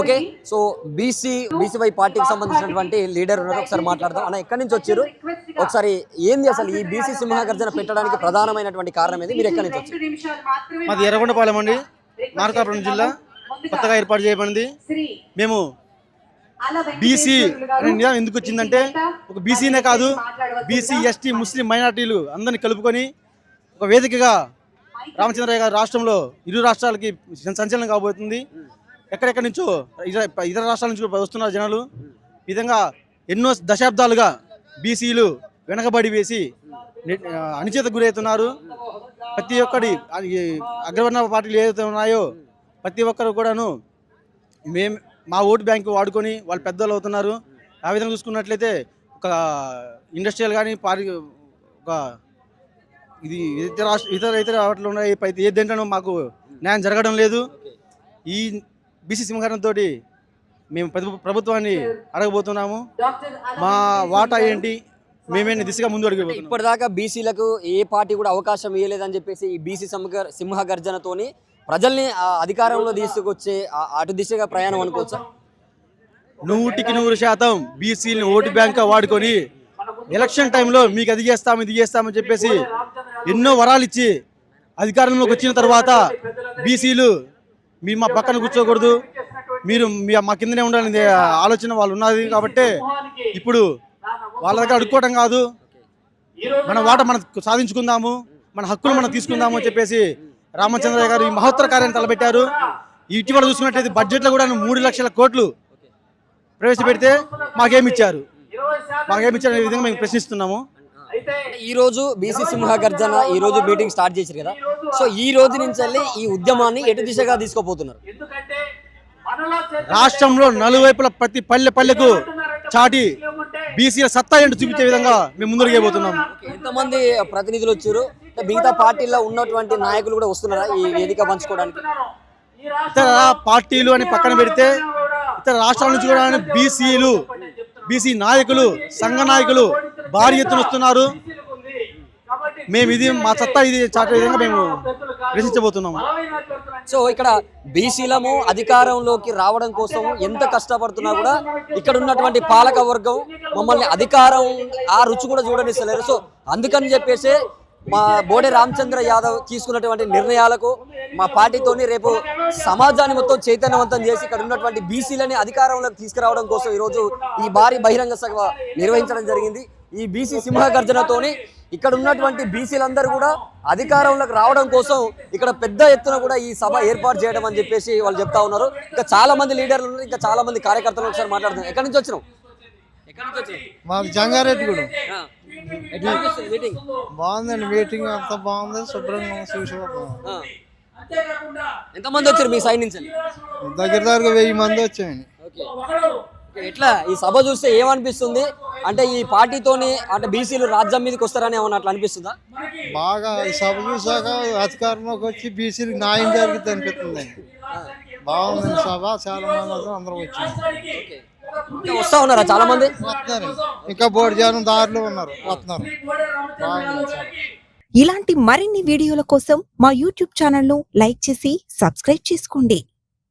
Okay, so BCY పార్టీకి సంబంధించినటువంటి leader ఉన్నారు, ఒకసారి మాట్లాడదాం. అన్న ఎక్కడి నుంచి వచ్చారు, ఒకసారి ఏంది అసలు ఈ బీసీ సింహగర్జన పెట్టడానికి ప్రధానమైనటువంటి కారణం ఏంది, మీరు ఎక్కడి నుంచి వచ్చారు? మాది ఎర్రగొండపాలెం అండి, మార్కాపురం జిల్లా, కొత్తగా ఏర్పాటు చేయబడింది. మేము బీసీ ఎందుకు వచ్చిందంటే ఒక బీసీనే కాదు, బీసీ ఎస్టీ ముస్లిం మైనార్టీలు అందరినీ కలుపుకొని ఒక వేదికగా రామచంద్రయ్య గారి రాష్ట్రంలో ఇరు రాష్ట్రాలకి సంచలనం కాబోతుంది. ఎక్కడెక్కడి నుంచో ఇతర రాష్ట్రాల నుంచి వస్తున్నారు జనాలు. ఈ విధంగా ఎన్నో దశాబ్దాలుగా బీసీలు వెనకబడి వేసి అణిచేత గురవుతున్నారు. ప్రతి ఒక్కటి అగ్రవర్ణ పార్టీలు ఏదైతే ఉన్నాయో ప్రతి ఒక్కరు కూడాను మా ఓటు బ్యాంకు వాడుకొని వాళ్ళు పెద్దలు అవుతున్నారు. ఆ విధంగా చూసుకున్నట్లయితే ఒక ఇండస్ట్రియల్ కానీ ఒక ఇది ఇతర వాటిలో ఉన్నాయి, ఏ దేంట్లోనూ మాకు న్యాయం జరగడం లేదు. ఈ బీసీ సింహగర్జనతో మేము ప్రభుత్వాన్ని అడగబోతున్నాము. మా వాటా ఏంటి, మేమేంటి దిశగా ముందు అడిగిపోతున్నాం. ఇప్పటిదాకా బీసీలకు ఏ పార్టీ కూడా అవకాశం ఇవ్వలేదని చెప్పేసి ఈ బీసీ సింహగర్జనతోని ప్రజల్ని అధికారంలో తీసుకొచ్చే అటు దిశగా ప్రయాణం అనుకోవచ్చా? 100% బీసీని ఓటు బ్యాంక్గా వాడుకొని ఎలక్షన్ టైంలో మీకు అది చేస్తాము ఇది చేస్తామని చెప్పేసి ఎన్నో వరాలు ఇచ్చి అధికారంలోకి వచ్చిన తర్వాత బీసీలు మీరు మా పక్కన కూర్చోకూడదు, మీరు మా కిందనే ఉండాలనే ఆలోచన వాళ్ళు ఉన్నది. కాబట్టి ఇప్పుడు వాళ్ళ దగ్గర అడుక్కోవడం కాదు, మన వాట మనం సాధించుకుందాము, మన హక్కులు మనం తీసుకుందాము అని చెప్పేసి రామచంద్రయ్య గారు ఈ మహోత్తర కార్యాన్ని తలపెట్టారు. ఇటీవల చూసుకున్నట్లయితే బడ్జెట్లో కూడా 3 లక్షల కోట్లు ప్రవేశపెడితే మాకేమిచ్చారు అనే విధంగా మేము ప్రశ్నిస్తున్నాము. ఈ రోజు బీసీ సింహగర్జన ఈ రోజు మీటింగ్ స్టార్ట్ చేశారు కదా, సో ఈ రోజు నుంచి వెళ్ళి ఈ ఉద్యమాన్ని ఎటు దిశగా తీసుకోపోతున్నారు? రాష్ట్రంలో నలువైపుల ప్రతి పల్లెకు చాటి బీసీల సత్తా ఏంటో చూపించే విధంగా మేము ముందుకు పోతున్నాము. ఎంతమంది ప్రతినిధులు వచ్చారు, మిగతా పార్టీల్లో ఉన్నటువంటి నాయకులు కూడా వస్తున్నారా ఈ వేదిక పంచుకోవడానికి? ఇతర పార్టీలు అని పక్కన పెడితే ఇతర రాష్ట్రాల నుంచి కూడా బీసీలు, బీసీ నాయకులు, సంఘ నాయకులు భారీ ఎత్తున వస్తున్నారు. మేము ఇది మా సత్తా ఇది చాటే విధంగా మేము ప్రశ్నించబోతున్నాము. సో ఇక్కడ బీసీలము అధికారంలోకి రావడం కోసం ఎంత కష్టపడుతున్నా కూడా ఇక్కడ ఉన్నటువంటి పాలక వర్గం మమ్మల్ని అధికారం ఆ రుచి కూడా చూడనిస్తలేరు. సో అందుకని చెప్పేసి మా బోడే రామచంద్ర యాదవ్ తీసుకున్నటువంటి నిర్ణయాలకు మా పార్టీతోని రేపు సమాజాన్ని మొత్తం చైతన్యవంతం చేసి ఇక్కడ ఉన్నటువంటి బీసీలని అధికారంలోకి తీసుకురావడం కోసం ఈరోజు ఈ భారీ బహిరంగ సభ నిర్వహించడం జరిగింది. ఈ బీసీ సింహగర్జనతోని ఇక్కడ ఉన్నటువంటి బీసీలందరూ కూడా అధికారంలోకి రావడం కోసం ఇక్కడ పెద్ద ఎత్తున కూడా ఈ సభ ఏర్పాటు చేయడం అని చెప్పేసి వాళ్ళు చెప్తా ఉన్నారు. ఇంకా చాలా మంది లీడర్లు ఉన్నారు, ఇంకా చాలా మంది కార్యకర్తలు ఒకసారి మాట్లాడుతున్నారు. ఎక్కడి నుంచి వచ్చినాం? మాది జంగారెడ్డి కూడా బాగుందండి, మీటింగ్ అంతా బాగుంది, శుభ్రంగా చూసి. ఎంతమంది వచ్చారు మీ సైడ్ నుంచి? దగ్గర 1000 మంది వచ్చాయండి. ఎట్లా ఈ సభ చూస్తే ఏమనిపిస్తుంది అంటే ఈ పార్టీతోని అంటే బీసీలు రాజ్యం మీదకి వస్తారని ఏమన్నా అట్లా అనిపిస్తుందా? బాగా ఈ సభ చూసాక అధికారంలోకి వచ్చి బీసీలకు న్యాయం జరిగింది అనిపిస్తుందండి. బాగుంది సభ, చాలా మంది అందరూ వచ్చారు. వస్తా ఉన్నారా చాలా మంది? వస్తున్నారు, ఇంకా బోర్డు జనం దారిలో ఉన్నారు, వస్తున్నారు. ఇలాంటి మరిన్ని వీడియోల కోసం మా యూట్యూబ్ ఛానల్ ను లైక్ చేసి సబ్స్క్రైబ్ చేసుకోండి.